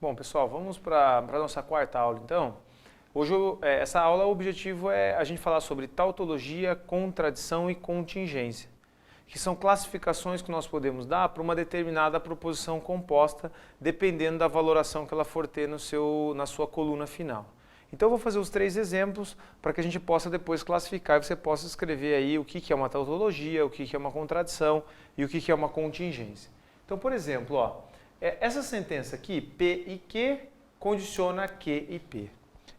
Bom, pessoal, vamos para a nossa quarta aula, então. Hoje, essa aula, o objetivo é a gente falar sobre tautologia, contradição e contingência, que são classificações que nós podemos dar para uma determinada proposição composta, dependendo da valoração que ela for ter na sua coluna final. Então, eu vou fazer os 3 exemplos para que a gente possa depois classificar e você possa escrever aí o que é uma tautologia, o que é uma contradição e o que é uma contingência. Então, por exemplo, ó, essa sentença aqui, P e Q, condiciona Q e P.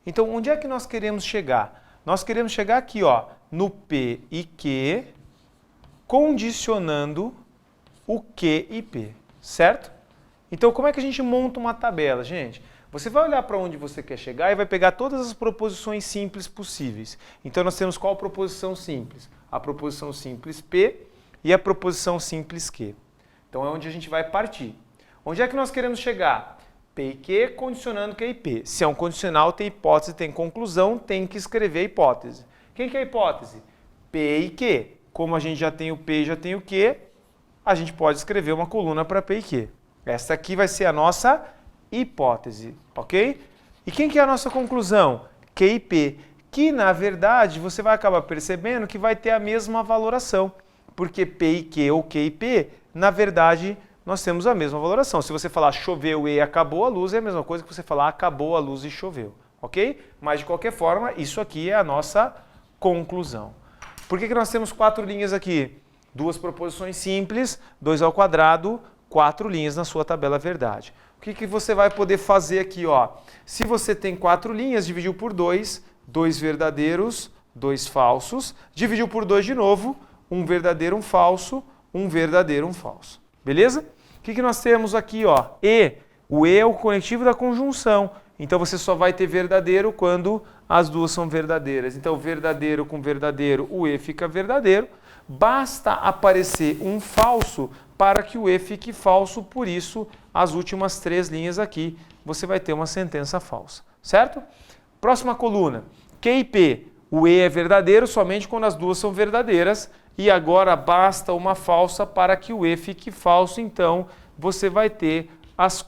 Então, onde é que nós queremos chegar? Nós queremos chegar aqui, ó, no P e Q, condicionando o Q e P, certo? Então, como é que a gente monta uma tabela, gente? Você vai olhar para onde você quer chegar e vai pegar todas as proposições simples possíveis. Então, nós temos qual proposição simples? A proposição simples P e a proposição simples Q. Então, é onde a gente vai partir. Onde é que nós queremos chegar? P e Q condicionando Q e P. Se é um condicional, tem hipótese, tem conclusão, tem que escrever a hipótese. Quem que é a hipótese? P e Q. Como a gente já tem o P e já tem o Q, a gente pode escrever uma coluna para P e Q. Essa aqui vai ser a nossa hipótese, ok? E quem que é a nossa conclusão? Q e P. Que, na verdade, você vai acabar percebendo que vai ter a mesma valoração. Porque P e Q ou Q e P, na verdade, nós temos a mesma valoração. Se você falar choveu e acabou a luz, é a mesma coisa que você falar acabou a luz e choveu, ok? Mas, de qualquer forma, isso aqui é a nossa conclusão. Por que nós temos 4 linhas aqui? 2 proposições simples, 2 ao quadrado, 4 linhas na sua tabela verdade. O que você vai poder fazer aqui, ó? Se você tem 4 linhas, dividiu por 2, 2 verdadeiros, 2 falsos, dividiu por 2 de novo, um verdadeiro, um falso, um verdadeiro, um falso. Beleza? O que nós temos aqui, ó? E. O E é o conectivo da conjunção. Então, você só vai ter verdadeiro quando as duas são verdadeiras. Então, verdadeiro com verdadeiro, o E fica verdadeiro. Basta aparecer um falso para que o E fique falso. Por isso, as últimas 3 linhas aqui, você vai ter uma sentença falsa. Certo? Próxima coluna. Q e P. O E é verdadeiro somente quando as duas são verdadeiras. E agora basta uma falsa para que o E fique falso, então você vai ter as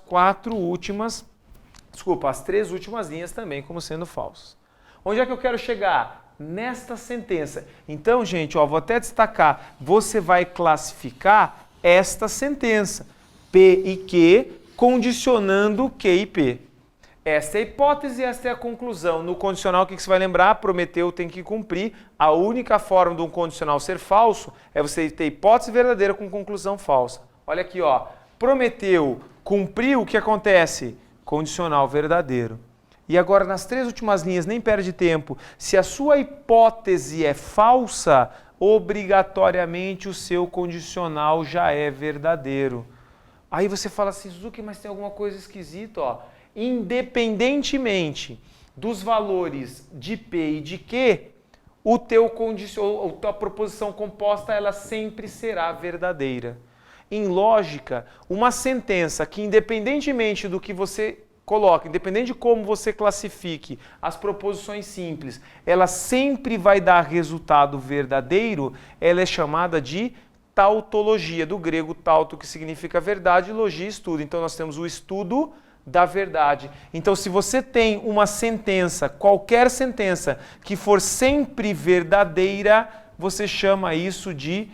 3 últimas linhas também como sendo falsas. Onde é que eu quero chegar? Nesta sentença. Então, gente, ó, vou até destacar, você vai classificar esta sentença, P e Q, condicionando Q e P. Esta é a hipótese e esta é a conclusão. No condicional, o que você vai lembrar? Prometeu tem que cumprir. A única forma de um condicional ser falso é você ter hipótese verdadeira com conclusão falsa. Olha aqui, ó. Prometeu, cumpriu, o que acontece? Condicional verdadeiro. E agora, nas 3 últimas linhas, nem perde tempo. Se a sua hipótese é falsa, obrigatoriamente o seu condicional já é verdadeiro. Aí você fala assim, Suzuki, mas tem alguma coisa esquisita, ó. Independentemente dos valores de P e de Q, a tua proposição composta ela sempre será verdadeira. Em lógica, uma sentença que independentemente do que você coloca, independente de como você classifique as proposições simples, ela sempre vai dar resultado verdadeiro, ela é chamada de tautologia, do grego tauto, que significa verdade, e logia, estudo. Então nós temos o estudo da verdade. Então, se você tem uma sentença, qualquer sentença, que for sempre verdadeira, você chama isso de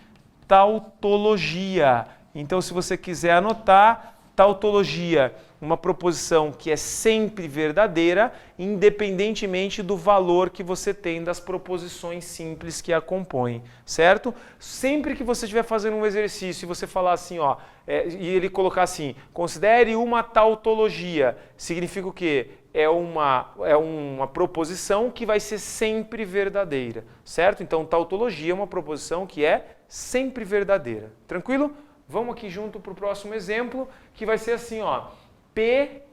tautologia. Então, se você quiser anotar, tautologia, uma proposição que é sempre verdadeira, independentemente do valor que você tem das proposições simples que a compõem, certo? Sempre que você estiver fazendo um exercício e você falar assim, ó, e ele colocar assim, considere uma tautologia, significa o quê? É uma proposição que vai ser sempre verdadeira, certo? Então, tautologia é uma proposição que é sempre verdadeira. Tranquilo? Vamos aqui junto para o próximo exemplo, que vai ser assim, ó, P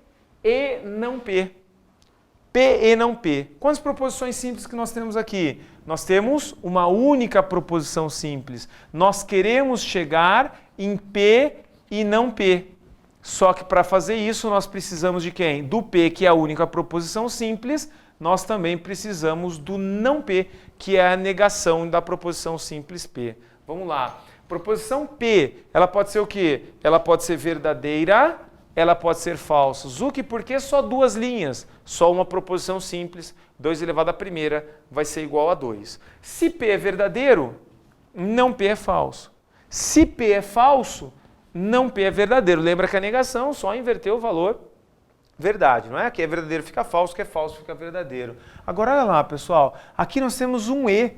e não P. P e não P. Quantas proposições simples que nós temos aqui? Nós temos uma única proposição simples. Nós queremos chegar em P e não P. Só que para fazer isso nós precisamos de quem? Do P, que é a única proposição simples, nós também precisamos do não P, que é a negação da proposição simples P. Vamos lá. Proposição P, ela pode ser o quê? Ela pode ser verdadeira, ela pode ser falsa. Zuki, por que só duas linhas? Só uma proposição simples, 2 elevado à primeira vai ser igual a 2. Se P é verdadeiro, não P é falso. Se P é falso, não P é verdadeiro. Lembra que a negação só inverteu o valor verdade, não é? Que é verdadeiro fica falso, que é falso fica verdadeiro. Agora olha lá, pessoal, aqui nós temos um E.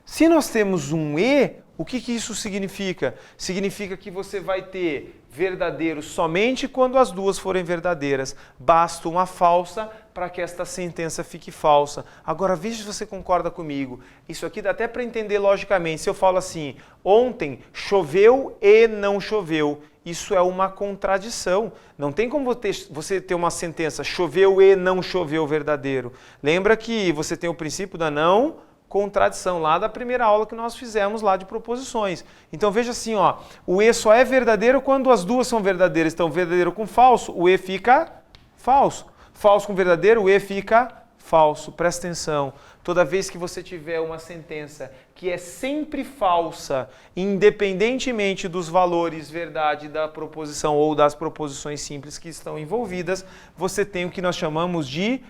Se nós temos um E, o que isso significa? Significa que você vai ter verdadeiro somente quando as duas forem verdadeiras. Basta uma falsa para que esta sentença fique falsa. Agora veja se você concorda comigo. Isso aqui dá até para entender logicamente. Se eu falo assim, ontem choveu e não choveu. Isso é uma contradição. Não tem como você ter uma sentença choveu e não choveu verdadeiro. Lembra que você tem o princípio da não contradição lá da primeira aula que nós fizemos lá de proposições. Então veja assim, ó, o E só é verdadeiro quando as duas são verdadeiras. Então verdadeiro com falso, o E fica falso. Falso com verdadeiro, o E fica falso. Presta atenção. Toda vez que você tiver uma sentença que é sempre falsa, independentemente dos valores verdade da proposição ou das proposições simples que estão envolvidas, você tem o que nós chamamos de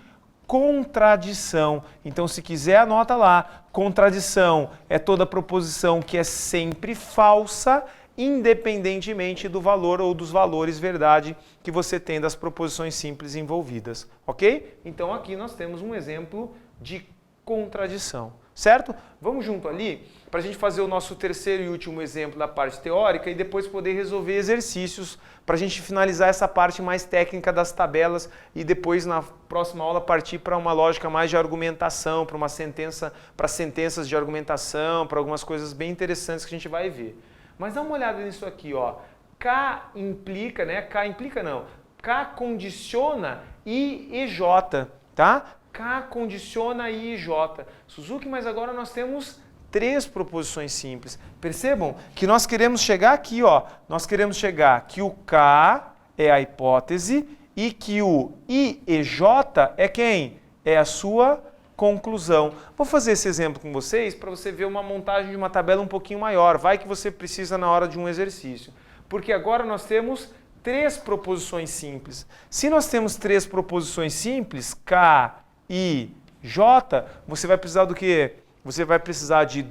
contradição. Então, se quiser, anota lá. Contradição é toda proposição que é sempre falsa, independentemente do valor ou dos valores verdade que você tem das proposições simples envolvidas. Ok? Então, aqui nós temos um exemplo de contradição. Certo? Vamos junto ali para a gente fazer o nosso terceiro e último exemplo da parte teórica e depois poder resolver exercícios para a gente finalizar essa parte mais técnica das tabelas e depois na próxima aula partir para uma lógica mais de argumentação, para uma sentença, para sentenças de argumentação, para algumas coisas bem interessantes que a gente vai ver. Mas dá uma olhada nisso aqui, ó. K implica, né? K implica não. K condiciona I e J, tá? K condiciona I e J. Suzuki, mas agora nós temos 3 proposições simples. Percebam que nós queremos chegar aqui, ó. Nós queremos chegar que o K é a hipótese e que o I e J é quem? É a sua conclusão. Vou fazer esse exemplo com vocês para você ver uma montagem de uma tabela um pouquinho maior. Vai que você precisa na hora de um exercício. Porque agora nós temos 3 proposições simples. Se nós temos 3 proposições simples, K, I, J, você vai precisar do quê? Você vai precisar de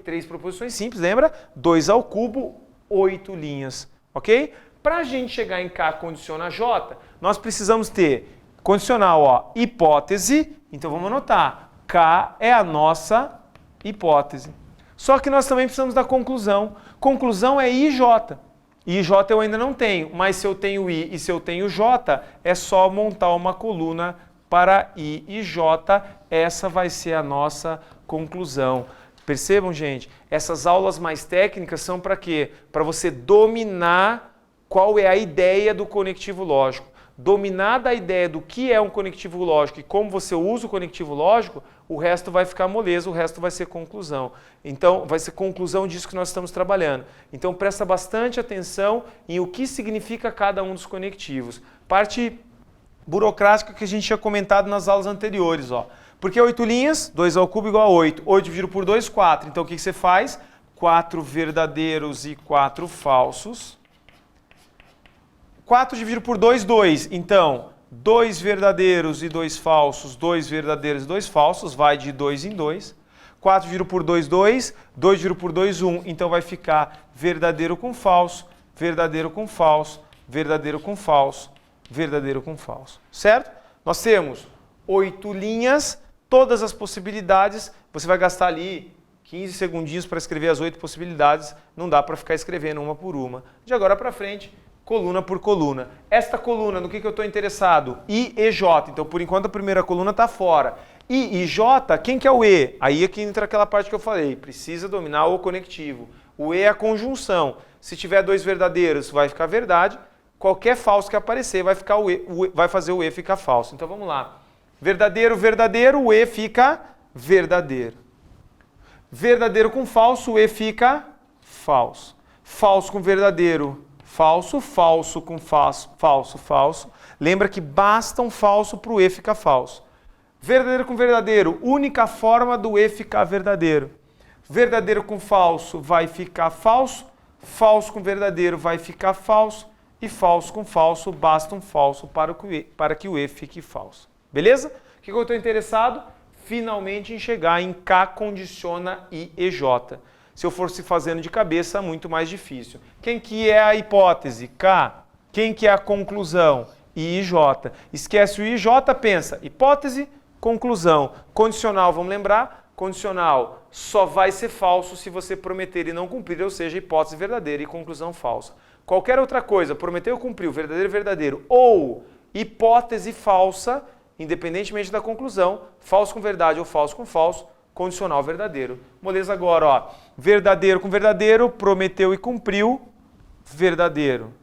3 proposições simples, lembra? 2 ao cubo, 8 linhas, ok? Para a gente chegar em K condiciona J, nós precisamos ter condicional, ó, hipótese, então vamos anotar, K é a nossa hipótese. Só que nós também precisamos da conclusão. Conclusão é I e J. I e J eu ainda não tenho, mas se eu tenho I e se eu tenho J, é só montar uma coluna para I e J, essa vai ser a nossa conclusão. Percebam, gente? Essas aulas mais técnicas são para quê? Para você dominar qual é a ideia do conectivo lógico. Dominada a ideia do que é um conectivo lógico e como você usa o conectivo lógico, o resto vai ficar moleza, o resto vai ser conclusão. Então, vai ser conclusão disso que nós estamos trabalhando. Então, presta bastante atenção em o que significa cada um dos conectivos. Parte burocrática que a gente tinha comentado nas aulas anteriores, ó. Porque 8 linhas, 2 ao cubo igual a 8. 8 dividido por 2, 4. Então, o que você faz? 4 verdadeiros e 4 falsos. 4 dividido por 2, 2. Então, 2 verdadeiros e 2 falsos, 2 verdadeiros e 2 falsos, vai de 2 em 2. 4 dividido por 2, 2. 2 dividido por 2, 1. Então, vai ficar verdadeiro com falso, verdadeiro com falso, verdadeiro com falso, verdadeiro com falso. Certo? Nós temos 8 linhas, todas as possibilidades. Você vai gastar ali 15 segundinhos para escrever as 8 possibilidades. Não dá para ficar escrevendo uma por uma. De agora para frente, coluna por coluna. Esta coluna, no que eu estou interessado? I e J. Então, por enquanto, a primeira coluna está fora. I e J, quem que é o E? Aí é que entra aquela parte que eu falei. Precisa dominar o conectivo. O E é a conjunção. Se tiver 2 verdadeiros, vai ficar verdade. Qualquer falso que aparecer vai ficar vai fazer o E ficar falso. Então, vamos lá. Verdadeiro, verdadeiro, o E fica verdadeiro. Verdadeiro com falso, o E fica falso. Falso com verdadeiro, falso. Falso com falso, falso, falso. Lembra que basta um falso para o E ficar falso. Verdadeiro com verdadeiro, única forma do E ficar verdadeiro. Verdadeiro com falso vai ficar falso, falso com verdadeiro vai ficar falso, e falso com falso, basta um falso para que o E fique falso. Beleza? O que eu estou interessado? Finalmente em chegar em K condiciona I e J. Se eu fosse fazendo de cabeça, muito mais difícil. Quem que é a hipótese? K. Quem que é a conclusão? I e J. Esquece o I e J, pensa. Hipótese, conclusão. Condicional, vamos lembrar? Condicional só vai ser falso se você prometer e não cumprir, ou seja, hipótese verdadeira e conclusão falsa. Qualquer outra coisa, prometeu ou cumpriu, verdadeiro, verdadeiro, ou hipótese falsa, independentemente da conclusão, falso com verdade ou falso com falso, condicional verdadeiro. Moleza agora, ó, verdadeiro com verdadeiro, prometeu e cumpriu, verdadeiro.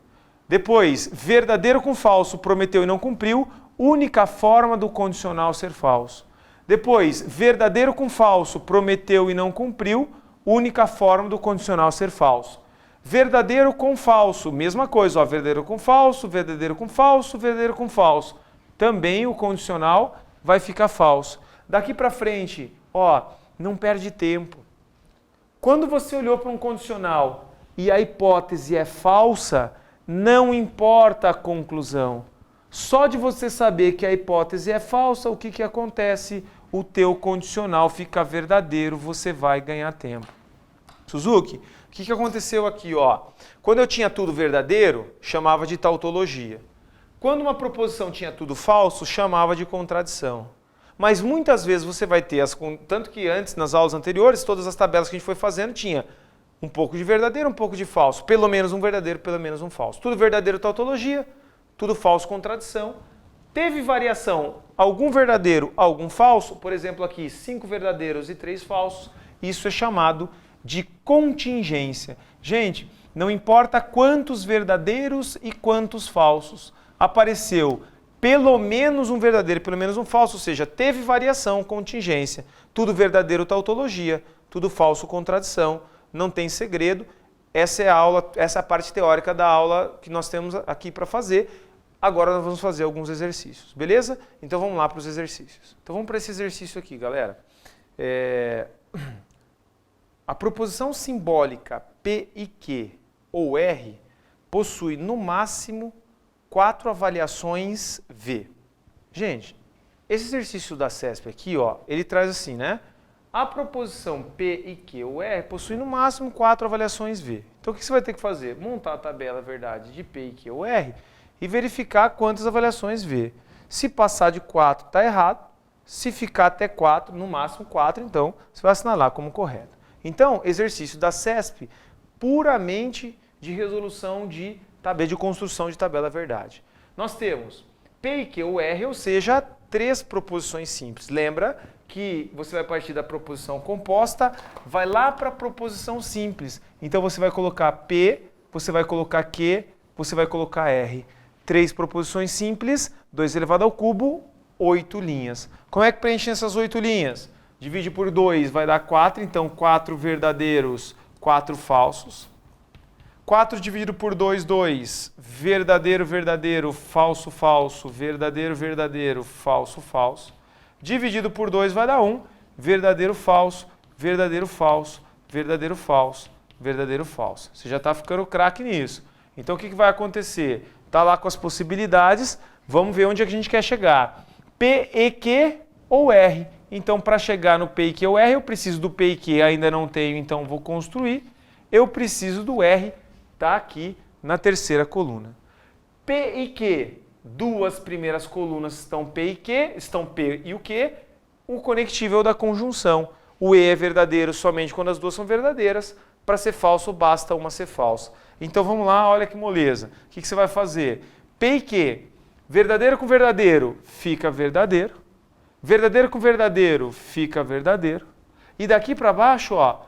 Depois, verdadeiro com falso, prometeu e não cumpriu, única forma do condicional ser falso. Depois, verdadeiro com falso, prometeu e não cumpriu, única forma do condicional ser falso. Verdadeiro com falso, mesma coisa, ó, verdadeiro com falso, verdadeiro com falso, verdadeiro com falso. Também o condicional vai ficar falso. Daqui para frente, ó, não perde tempo. Quando você olhou para um condicional e a hipótese é falsa, não importa a conclusão. Só de você saber que a hipótese é falsa, o que acontece? O teu condicional fica verdadeiro, você vai ganhar tempo. Suzuki, o que aconteceu aqui? Ó? Quando eu tinha tudo verdadeiro, chamava de tautologia. Quando uma proposição tinha tudo falso, chamava de contradição. Mas muitas vezes você vai ter, tanto que antes, nas aulas anteriores, todas as tabelas que a gente foi fazendo, tinha um pouco de verdadeiro, um pouco de falso. Pelo menos um verdadeiro, pelo menos um falso. Tudo verdadeiro, tautologia. Tudo falso, contradição. Teve variação, algum verdadeiro, algum falso. Por exemplo, aqui, 5 verdadeiros e 3 falsos. Isso é chamado de contingência. Gente, não importa quantos verdadeiros e quantos falsos. Apareceu pelo menos um verdadeiro e pelo menos um falso, ou seja, teve variação, contingência. Tudo verdadeiro, tautologia. Tudo falso, contradição. Não tem segredo. Essa é a aula, essa é a parte teórica da aula que nós temos aqui para fazer. Agora nós vamos fazer alguns exercícios, beleza? Então vamos lá para os exercícios. Então vamos para esse exercício aqui, galera. A proposição simbólica P e Q ou R possui no máximo 4 avaliações V. Gente, esse exercício da CESP aqui, ó, ele traz assim, né? A proposição P e Q ou R possui no máximo 4 avaliações V. Então o que você vai ter que fazer? Montar a tabela verdade de P e Q ou R e verificar quantas avaliações V. Se passar de 4, está errado. Se ficar até 4, no máximo 4, então você vai assinalar como correto. Então, exercício da CESP, puramente de resolução de construção de tabela verdade. Nós temos P e Q ou R, ou seja, 3 proposições simples. Lembra que você vai partir da proposição composta, vai lá para a proposição simples. Então você vai colocar P, você vai colocar Q, você vai colocar R. 3 proposições simples, 2 elevado ao cubo, 8 linhas. Como é que preenche essas 8 linhas? Divide por 2, vai dar 4, então 4 verdadeiros, 4 falsos. 4 dividido por 2, 2. Verdadeiro, verdadeiro, falso, falso, verdadeiro, verdadeiro, falso, falso. Dividido por 2 vai dar 1. Verdadeiro, falso, verdadeiro, falso, verdadeiro, falso, verdadeiro, falso. Você já está ficando craque nisso. Então o que vai acontecer? Está lá com as possibilidades, vamos ver onde é que a gente quer chegar. P, E, Q ou R. Então, para chegar no P, Q ou R, eu preciso do P e Q, ainda não tenho, então vou construir. Eu preciso do R, está aqui na terceira coluna. P e Q, 2 primeiras colunas estão P e Q, estão P e o Q, o conectivo é o da conjunção. O E é verdadeiro somente quando as duas são verdadeiras, para ser falso basta uma ser falsa. Então vamos lá, olha que moleza. O que você vai fazer? P e Q, verdadeiro com verdadeiro, fica verdadeiro. Verdadeiro com verdadeiro, fica verdadeiro. E daqui para baixo, ó,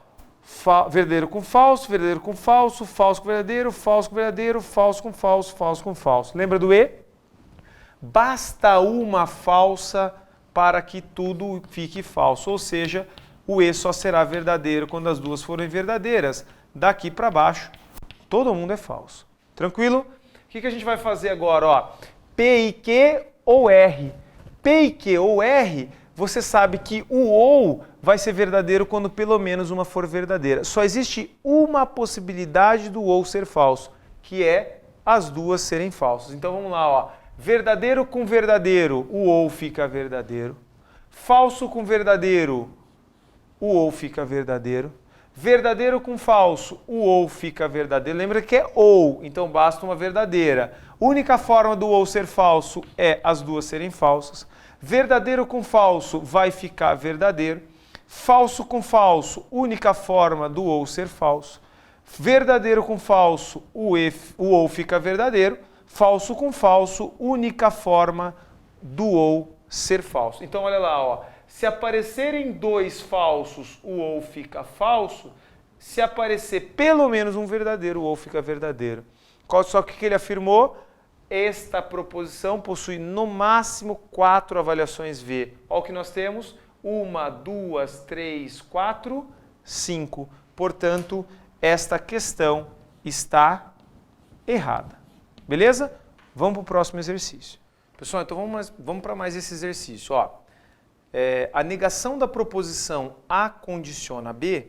verdadeiro com falso, verdadeiro com falso, falso com verdadeiro, falso com verdadeiro, falso com falso, falso com falso. Lembra do E? Basta uma falsa para que tudo fique falso, ou seja, o E só será verdadeiro quando as duas forem verdadeiras. Daqui para baixo, todo mundo é falso. Tranquilo? O que a gente vai fazer agora? Ó? P e Q ou R? P P e Q ou R, você sabe que o ou vai ser verdadeiro quando pelo menos uma for verdadeira. Só existe uma possibilidade do ou ser falso, que é as duas serem falsas. Então vamos lá, ó. Verdadeiro com verdadeiro, o ou fica verdadeiro. Falso com verdadeiro, o ou fica verdadeiro. Verdadeiro com falso, o ou fica verdadeiro. Lembra que é ou, então basta uma verdadeira. Única forma do ou ser falso é as duas serem falsas. Verdadeiro com falso vai ficar verdadeiro. Falso com falso, única forma do ou ser falso. Verdadeiro com falso, o ou fica verdadeiro. Falso com falso, única forma do ou ser falso. Então olha lá, ó. Se aparecerem dois falsos, o ou fica falso. Se aparecer pelo menos um verdadeiro, o ou fica verdadeiro. Só que o que ele afirmou? Esta proposição possui no máximo 4 avaliações V. Olha o que nós temos. 1, 2, 3, 4, 5. Portanto, esta questão está errada. Beleza? Vamos para o próximo exercício. Pessoal, então vamos para mais esse exercício. Ó. A negação da proposição A condiciona B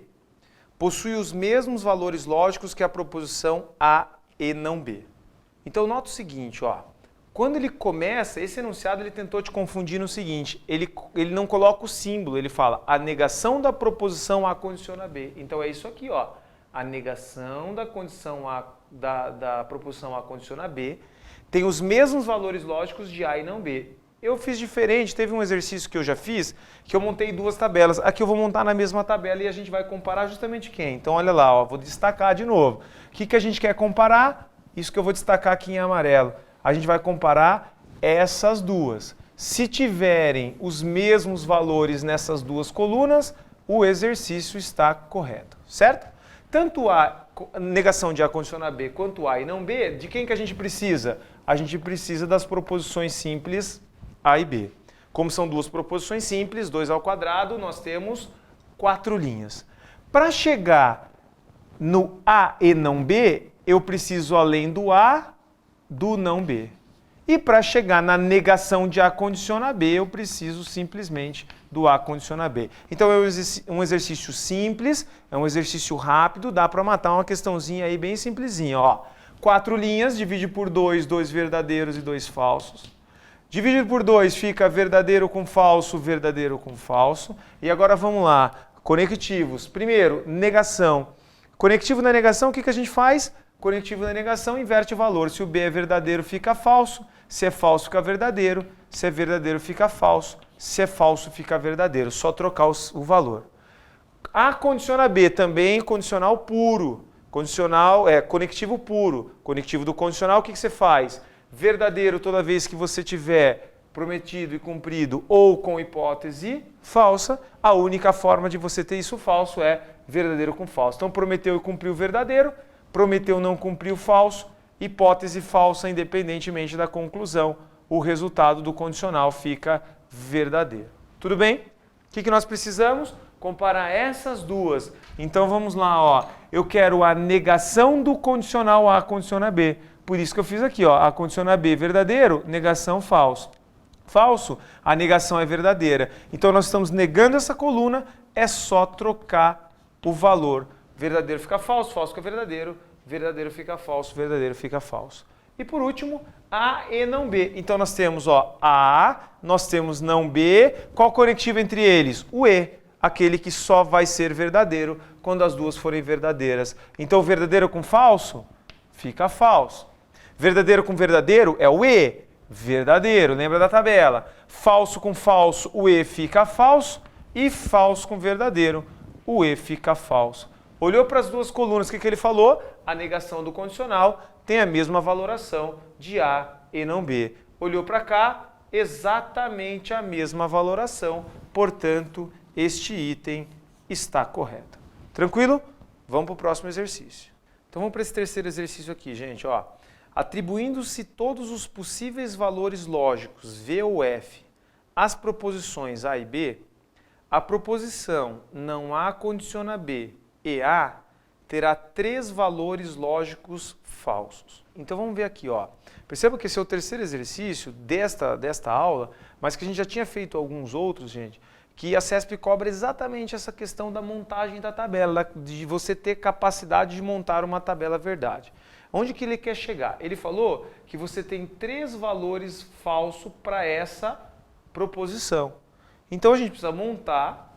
possui os mesmos valores lógicos que a proposição A e não B. Então, nota o seguinte, ó. Quando ele começa, esse enunciado ele tentou te confundir no seguinte, ele não coloca o símbolo, ele fala a negação da proposição A condiciona B. Então, é isso aqui, ó. A negação da condição A, da proposição A condiciona B tem os mesmos valores lógicos de A e não B. Eu fiz diferente, teve um exercício que eu já fiz, que eu montei duas tabelas. Aqui eu vou montar na mesma tabela e a gente vai comparar justamente quem? Então olha lá, ó, vou destacar de novo. O que a gente quer comparar? Isso que eu vou destacar aqui em amarelo. A gente vai comparar essas duas. Se tiverem os mesmos valores nessas duas colunas, o exercício está correto, certo? Tanto a negação de A condiciona B quanto A e não B, de quem que a gente precisa? A gente precisa das proposições simples A e B. Como são duas proposições simples, 2 ao quadrado, nós temos 4 linhas. Para chegar no A e não B, eu preciso, além do A, do não B. E para chegar na negação de A condiciona B, eu preciso simplesmente do A condiciona B. Então é um exercício simples, é um exercício rápido, dá para matar uma questãozinha aí bem simplesinha. Ó. 4 linhas, divide por 2, 2 verdadeiros e 2 falsos. Dividido por 2 fica verdadeiro com falso, verdadeiro com falso. E agora vamos lá, conectivos. Primeiro, negação. Conectivo na negação, o que a gente faz? Conectivo na negação, inverte o valor. Se o B é verdadeiro, fica falso. Se é falso, fica verdadeiro. Se é verdadeiro, fica falso. Se é falso, fica verdadeiro. Só trocar o valor. A condiciona B também, condicional puro. Condicional é conectivo puro. Conectivo do condicional, o que você faz? Verdadeiro toda vez que você tiver prometido e cumprido ou com hipótese falsa. A única forma de você ter isso falso é verdadeiro com falso. Então, prometeu e cumpriu verdadeiro. Prometeu não cumpriu falso, hipótese falsa independentemente da conclusão, o resultado do condicional fica verdadeiro. Tudo bem? O que nós precisamos? Comparar essas duas. Então vamos lá, ó. Eu quero a negação do condicional A condiciona B. Por isso que eu fiz aqui, ó. A condiciona B verdadeiro, negação falso. Falso, a negação é verdadeira. Então nós estamos negando essa coluna, é só trocar o valor. Verdadeiro fica falso, falso fica verdadeiro, verdadeiro fica falso, verdadeiro fica falso. E por último, A e não B. Então nós temos ó, A, nós temos não B. Qual conectivo entre eles? O E, aquele que só vai ser verdadeiro quando as duas forem verdadeiras. Então verdadeiro com falso, fica falso. Verdadeiro com verdadeiro é o E, verdadeiro, lembra da tabela. Falso com falso, o E fica falso. E falso com verdadeiro, o E fica falso. Olhou para as duas colunas, o que ele falou? A negação do condicional tem a mesma valoração de A e não B. Olhou para cá, exatamente a mesma valoração, portanto, este item está correto. Tranquilo? Vamos para o próximo exercício. Então vamos para esse terceiro exercício aqui, gente. Ó. Atribuindo-se todos os possíveis valores lógicos V ou F às proposições A e B, a proposição não A condiciona B e A terá 3 valores lógicos falsos. Então vamos ver aqui, ó. Perceba que esse é o terceiro exercício desta aula, mas que a gente já tinha feito alguns outros, gente, que a CESP cobra exatamente essa questão da montagem da tabela, de você ter capacidade de montar uma tabela verdade. Onde que ele quer chegar? Ele falou que você tem 3 valores falsos para essa proposição. Então a gente precisa montar.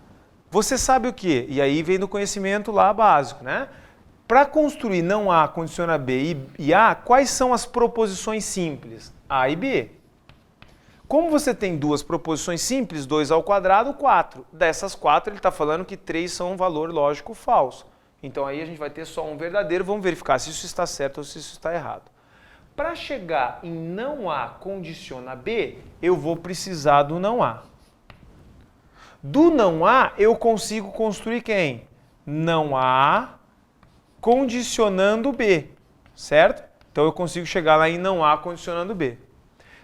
Você sabe o quê? E aí vem do conhecimento lá básico, né? Para construir não A condiciona B e A, quais são as proposições simples? A e B. Como você tem 2 proposições simples, 2 ao quadrado, 4. Dessas 4, ele está falando que 3 são um valor lógico falso. Então aí a gente vai ter só um verdadeiro, vamos verificar se isso está certo ou se isso está errado. Para chegar em não A condiciona B, eu vou precisar do não A. Do não A, eu consigo construir quem? Não A condicionando B, certo? Então eu consigo chegar lá em não A condicionando B.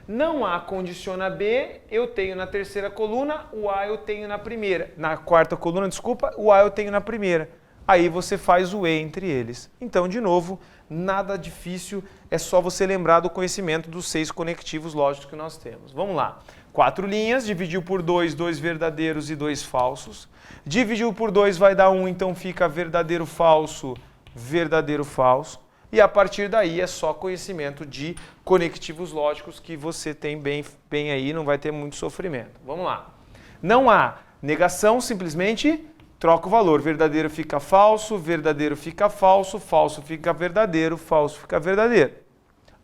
Não A condiciona B, eu tenho na terceira coluna, o A eu tenho na primeira. Na quarta coluna, desculpa, o A eu tenho na primeira. Aí você faz o E entre eles. Então, de novo, nada difícil, é só você lembrar do conhecimento dos 6 conectivos lógicos que nós temos. Vamos lá. 4 linhas, dividiu por 2, 2 verdadeiros e 2 falsos. Dividiu por 2 vai dar 1, então fica verdadeiro, falso, verdadeiro, falso. E a partir daí é só conhecimento de conectivos lógicos que você tem bem aí, não vai ter muito sofrimento. Vamos lá. Não há negação, simplesmente troca o valor. Verdadeiro fica falso, verdadeiro fica falso, falso fica verdadeiro, falso fica verdadeiro.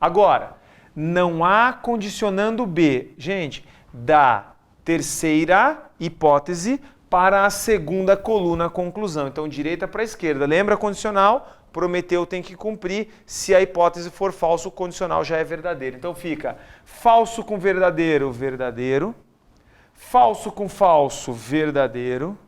Agora, não há condicionando B. Gente, da terceira hipótese para a segunda coluna conclusão. Então, direita para a esquerda. Lembra condicional? Prometeu tem que cumprir. Se a hipótese for falso, o condicional já é verdadeiro. Então fica falso com verdadeiro, verdadeiro. Falso com falso, verdadeiro.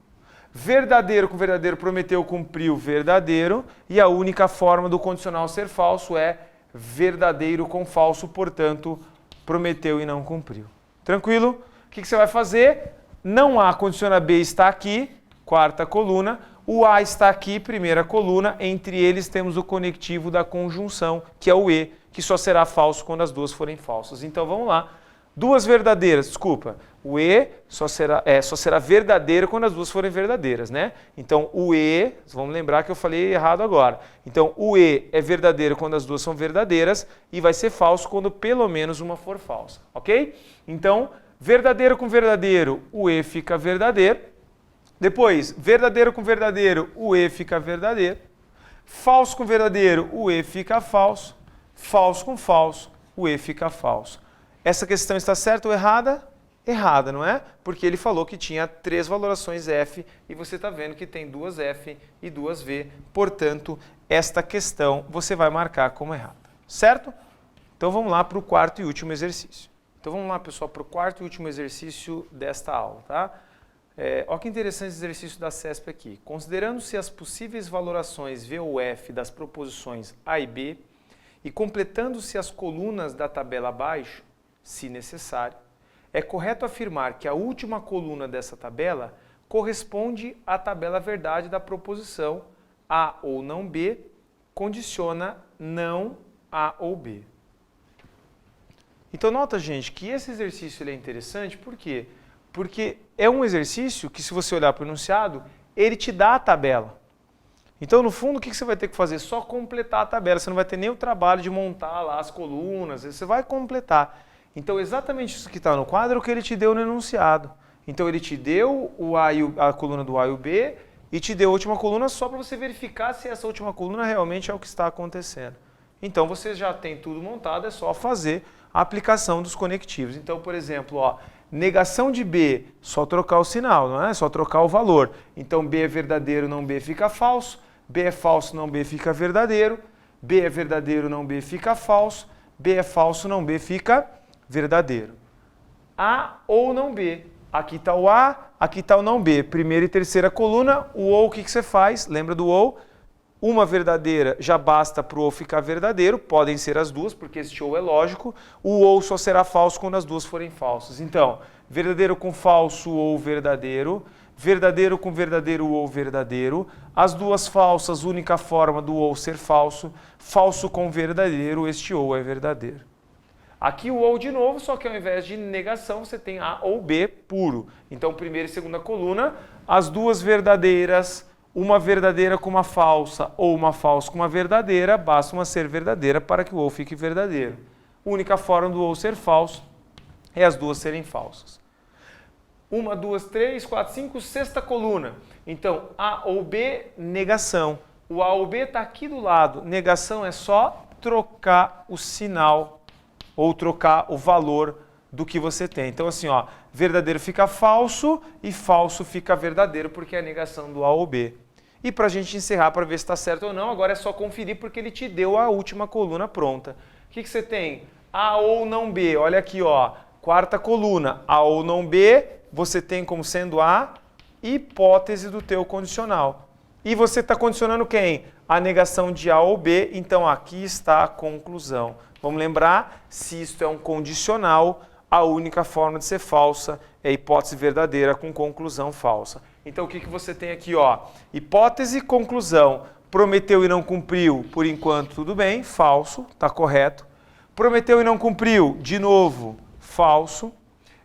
Verdadeiro com verdadeiro, prometeu, cumpriu, verdadeiro. E a única forma do condicional ser falso é verdadeiro com falso, portanto, prometeu e não cumpriu. Tranquilo? O que você vai fazer? Não há condiciona B está aqui, quarta coluna. O A está aqui, primeira coluna. Entre eles temos o conectivo da conjunção, que é o E, que só será falso quando as duas forem falsas. Então vamos lá. Duas verdadeiras, desculpa. O E só será verdadeiro quando as duas forem verdadeiras, né? Então o E, vamos lembrar que eu falei errado agora. Então o E é verdadeiro quando as duas são verdadeiras e vai ser falso quando pelo menos uma for falsa, ok? Então, verdadeiro com verdadeiro, o E fica verdadeiro. Depois, verdadeiro com verdadeiro, o E fica verdadeiro. Falso com verdadeiro, o E fica falso. Falso com falso, o E fica falso. Essa questão está certa ou errada? Errada, não é? Porque ele falou que tinha 3 valorações F e você está vendo que tem 2 F e 2 V. Portanto, esta questão você vai marcar como errada. Certo? Então vamos lá para o quarto e último exercício. Então vamos lá, pessoal, para o quarto e último exercício desta aula, tá? Olha que interessante esse exercício da CESP aqui. Considerando-se as possíveis valorações V ou F das proposições A e B e completando-se as colunas da tabela abaixo, se necessário, é correto afirmar que a última coluna dessa tabela corresponde à tabela verdade da proposição A ou não B, condiciona não A ou B. Então nota, gente, que esse exercício ele é interessante, por quê? Porque é um exercício que, se você olhar para o enunciado, ele te dá a tabela. Então, no fundo, o que você vai ter que fazer? Só completar a tabela. Você não vai ter nem o trabalho de montar lá as colunas, você vai completar. Então, exatamente isso que está no quadro é o que ele te deu no enunciado. Então, ele te deu a coluna do A e o B e te deu a última coluna só para você verificar se essa última coluna realmente é o que está acontecendo. Então, você já tem tudo montado, é só fazer a aplicação dos conectivos. Então, por exemplo, ó, negação de B, só trocar o sinal, não é? Só trocar o valor. Então, B é verdadeiro, não B fica falso. B é falso, não B fica verdadeiro. B é verdadeiro, não B fica falso. B é falso, não B fica verdadeiro. A ou não B. Aqui está o A, aqui está o não B. Primeira e terceira coluna, o ou, o que você faz? Lembra do ou? Uma verdadeira já basta para o ou ficar verdadeiro, podem ser as duas, porque este ou é lógico. O ou só será falso quando as duas forem falsas. Então, verdadeiro com falso ou verdadeiro, verdadeiro com verdadeiro ou verdadeiro, as duas falsas, única forma do ou ser falso, falso com verdadeiro, este ou é verdadeiro. Aqui o ou de novo, só que ao invés de negação você tem A ou B puro. Então primeira e segunda coluna, as duas verdadeiras, uma verdadeira com uma falsa ou uma falsa com uma verdadeira, basta uma ser verdadeira para que o ou fique verdadeiro. Única forma do ou ser falso é as duas serem falsas. 1, 2, 3, 4, 5, sexta coluna. Então, A ou B, negação. O A ou B está aqui do lado. Negação é só trocar o sinal ou trocar o valor do que você tem. Então, assim, ó, verdadeiro fica falso e falso fica verdadeiro, porque é a negação do A ou B. E para a gente encerrar, para ver se está certo ou não, agora é só conferir, porque ele te deu a última coluna pronta. O que você tem? A ou não B. Olha aqui, ó, quarta coluna. A ou não B, você tem como sendo a hipótese do teu condicional. E você está condicionando quem? A negação de A ou B, então aqui está a conclusão. Vamos lembrar, se isto é um condicional, a única forma de ser falsa é a hipótese verdadeira com conclusão falsa. Então o que você tem aqui? Ó? Hipótese, conclusão. Prometeu e não cumpriu, por enquanto tudo bem, falso, está correto. Prometeu e não cumpriu, de novo, falso.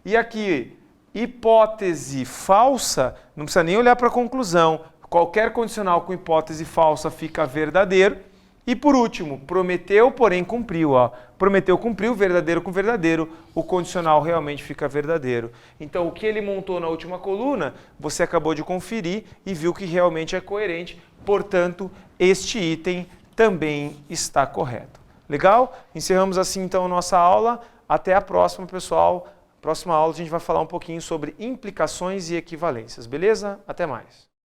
E aqui, hipótese falsa, não precisa nem olhar para a conclusão. Qualquer condicional com hipótese falsa fica verdadeiro. E por último, prometeu, porém cumpriu. Ó. Prometeu, cumpriu, verdadeiro com verdadeiro, o condicional realmente fica verdadeiro. Então o que ele montou na última coluna, você acabou de conferir e viu que realmente é coerente. Portanto, este item também está correto. Legal? Encerramos assim então a nossa aula. Até a próxima, pessoal. Próxima aula a gente vai falar um pouquinho sobre implicações e equivalências, beleza? Até mais.